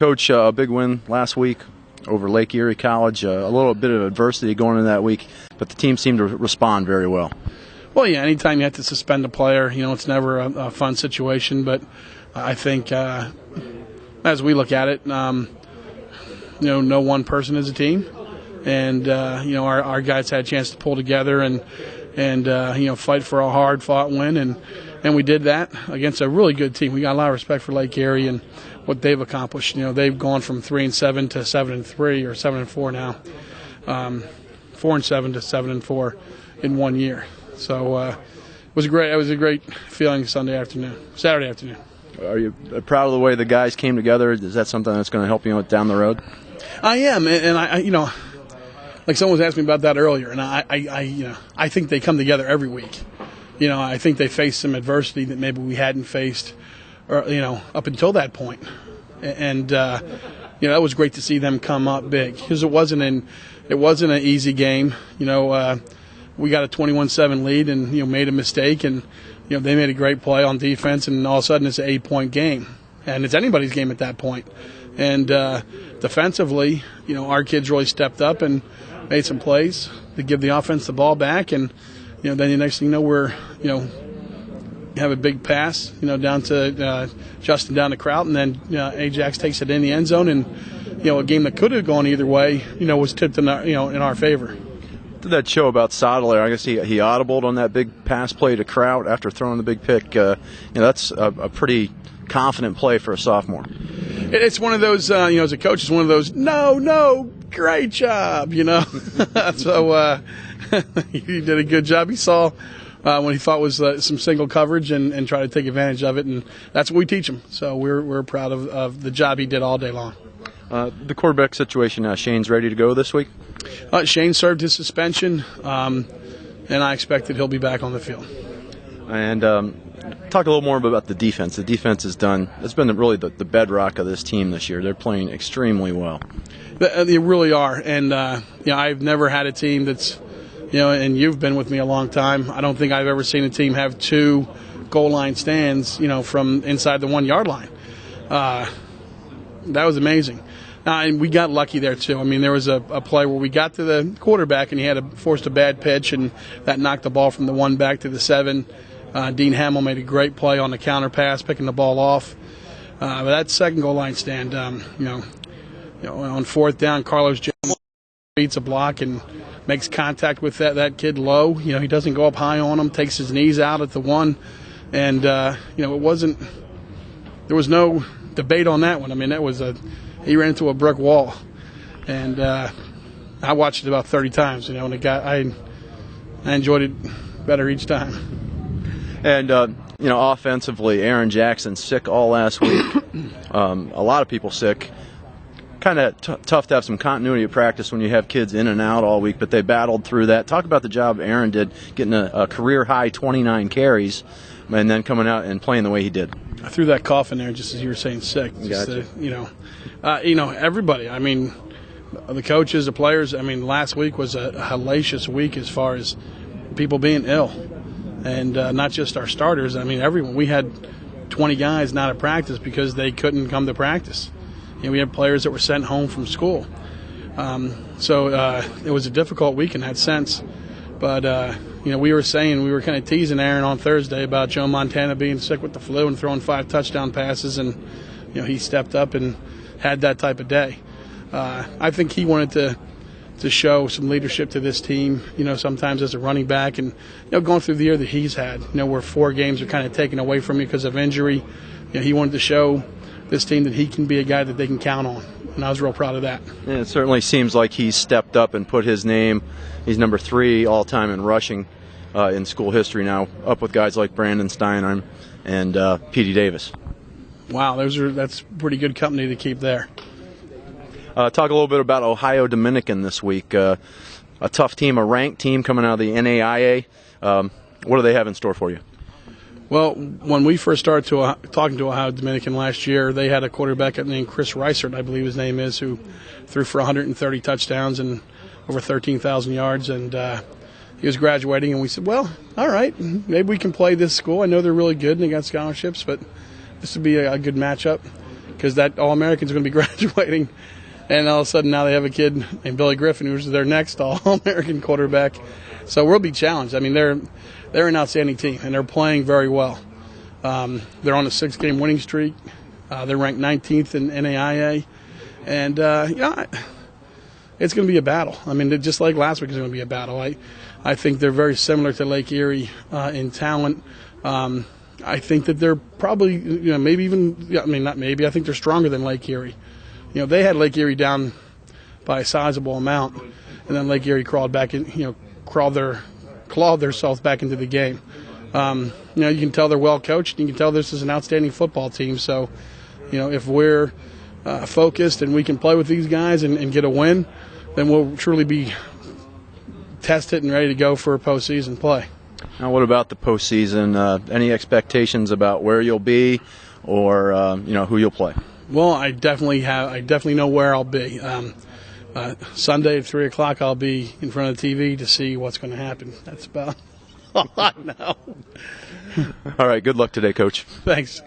Coach, a big win last week over Lake Erie College. A little bit of adversity going into that week, but the team seemed to respond very well. Well, yeah, anytime you have to suspend a player, it's never a fun situation. But I think as we look at it, no one person is a team. And, our guys had a chance to pull together and fight for a hard-fought win. And we did that against a really good team. We got a lot of respect for Lake Erie and what they've accomplished. They've gone from 3-7 to 7-3 or 7-4 now, 4-7 to 7-4 in 1 year. So it was a great feeling Saturday afternoon. Are you proud of the way the guys came together? Is that something that's going to help you down the road? I am, and I like someone was asking me about that earlier, and I think they come together every week. I think they faced some adversity that maybe we hadn't faced, or up until that point, and that was great to see them come up big because it wasn't an easy game. We got a 21-7 lead and made a mistake, and they made a great play on defense, and all of a sudden it's an 8-point game, and it's anybody's game at that point. And defensively, our kids really stepped up and made some plays to give the offense the ball back, and then the next thing you know, we're have a big pass, down to Justin down to Kraut, and then Ajax takes it in the end zone, and a game that could have gone either way, was tipped in our favor. Did that show about Sottler? I guess he audibled on that big pass play to Kraut after throwing the big pick. That's a pretty confident play for a sophomore. It's one of those, as a coach, it's one of those, no, great job, So he did a good job. He saw when he thought was some single coverage and tried to take advantage of it, and that's what we teach him. So we're proud of the job he did all day long. The quarterback situation now, Shane's ready to go this week? Shane served his suspension, and I expect that he'll be back on the field. And talk a little more about the defense. The defense has it's been really the bedrock of this team this year. They're playing extremely well. They really are, and I've never had a team that's, and you've been with me a long time. I don't think I've ever seen a team have 2 goal line stands, from inside the 1 yard line. That was amazing. And we got lucky there, too. I mean, there was a play where we got to the quarterback and he had forced a bad pitch, and that knocked the ball from the 1 back to the 7. Dean Hamill made a great play on the counter pass, picking the ball off. But that second goal line stand, on 4th down, Carlos Jones beats a block and makes contact with that kid low. He doesn't go up high on him, takes his knees out at the 1. And, it wasn't – there was no debate on that one. I mean, that was he ran into a brick wall. And I watched it about 30 times, and I enjoyed it better each time. And, offensively, Aaron Jackson sick all last week. A lot of people sick. Kind of tough to have some continuity of practice when you have kids in and out all week, but they battled through that. Talk about the job Aaron did, getting a career-high 29 carries and then coming out and playing the way he did. I threw that cough in there just as you were saying sick. Gotcha. Everybody. I mean, the coaches, the players. I mean, last week was a hellacious week as far as people being ill. And not just our starters. I mean, everyone. We had 20 guys not at practice because they couldn't come to practice. We had players that were sent home from school. So it was a difficult week in that sense. But, we were kind of teasing Aaron on Thursday about Joe Montana being sick with the flu and throwing 5 touchdown passes. And, he stepped up and had that type of day. I think he wanted to show some leadership to this team, sometimes as a running back. And, going through the year that he's had, where 4 games are kind of taken away from you because of injury, he wanted to show this team that he can be a guy that they can count on. And I was real proud of that. And it certainly seems like he's stepped up and put his name. He's number 3 all-time in rushing in school history now, up with guys like Brandon Steinheim and P.D. Davis. Wow, that's pretty good company to keep there. Talk a little bit about Ohio Dominican this week. A tough team, a ranked team coming out of the NAIA. What do they have in store for you? Well, when we first started talking to Ohio Dominican last year, they had a quarterback named Chris Reisert, I believe his name is, who threw for 130 touchdowns and over 13,000 yards. And he was graduating, and we said, well, all right, maybe we can play this school. I know they're really good and they got scholarships, but this would be a good matchup. because that All-American is going to be graduating. And all of a sudden now they have a kid named Billy Griffin who's their next All-American quarterback. So we'll be challenged. I mean, they're an outstanding team, and they're playing very well. They're on a 6-game winning streak. They're ranked 19th in NAIA. And, it's going to be a battle. I mean, just like last week is going to be a battle. I think they're very similar to Lake Erie in talent. I think that they're probably, maybe even, not maybe, I think they're stronger than Lake Erie. They had Lake Erie down by a sizable amount, and then Lake Erie crawled back in, clawed themselves back into the game. You can tell they're well coached. You can tell this is an outstanding football team. So, if we're focused and we can play with these guys and get a win, then we'll truly be tested and ready to go for a postseason play. Now, what about the postseason? Any expectations about where you'll be, or who you'll play? Well, I definitely know where I'll be. Sunday at 3:00, I'll be in front of the TV to see what's going to happen. That's about all I know. All right. Good luck today, Coach. Thanks.